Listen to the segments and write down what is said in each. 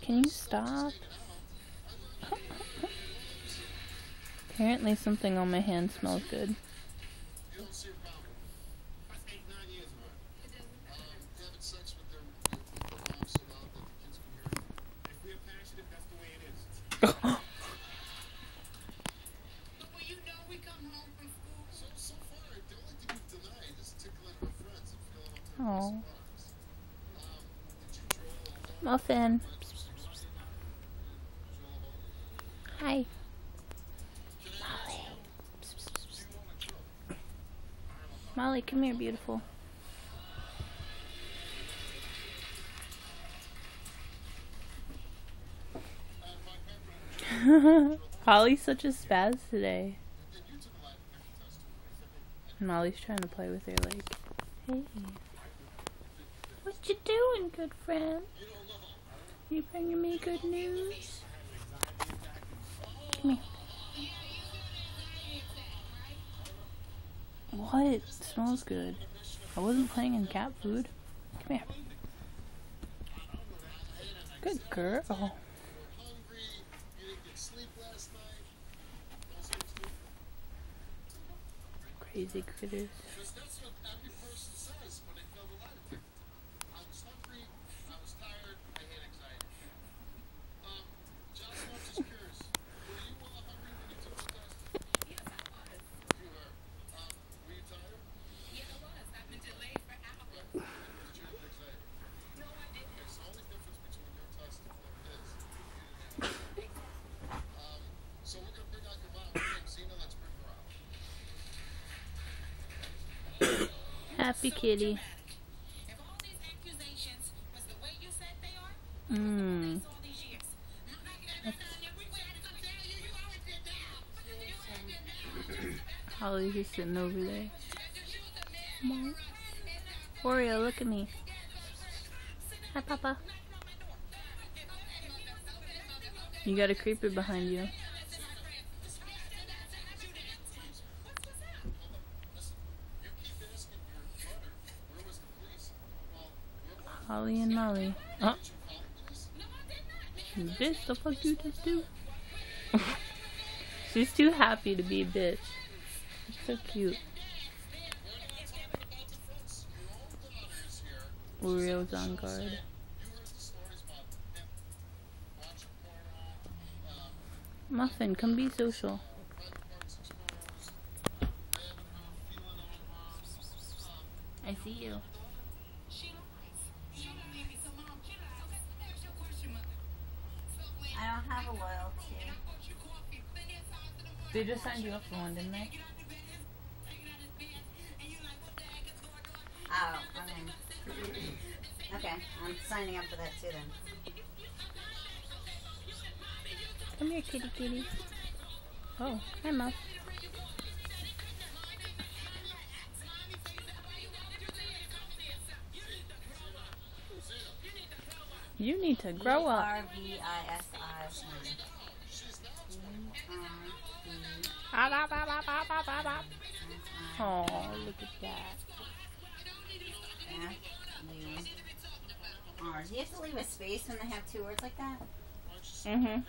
Can you stop? Apparently something on my hand smells good. Oh. Muffin. Hi. Molly. Molly, come here, beautiful. Holly's such a spaz today. Molly's trying to play with her, like, hey. What you doing, good friend? You bringing me good news? Come here. What? It smells good. I wasn't playing in cat food. Come here. Good girl. Crazy critters. Happy kitty. Holly's just sitting over there. Mom. Oreo, look at me. Hi, Papa. You got a creeper behind you. Holly and Molly. Oh. Bitch, the fuck you just do? She's too happy to be a bitch. It's so cute. Oreo's on guard. Muffin, come be social. I see you. I don't have a loyalty. They just signed you up for one, didn't they? Oh, okay. Okay, I'm signing up for that too then. Come here, kitty kitty. Oh, hi, Muff. You need to grow up. Oh, look at that. Do you have to leave a space when they have two words like that? Mm-hmm.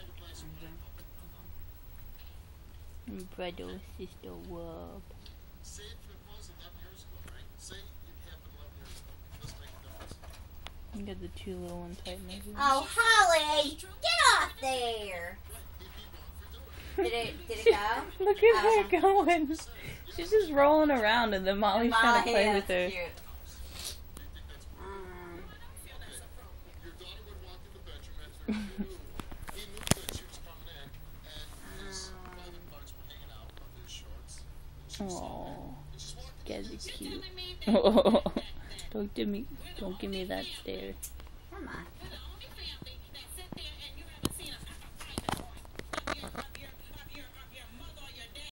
Brother, sister, wub. You got the two little ones fighting over. Oh, Holly! Get off there! Did it go? Look at her going. She's just rolling around and then Molly's trying to play with her. Cute. Oh, guys are cute. Don't give me that stare. Come on.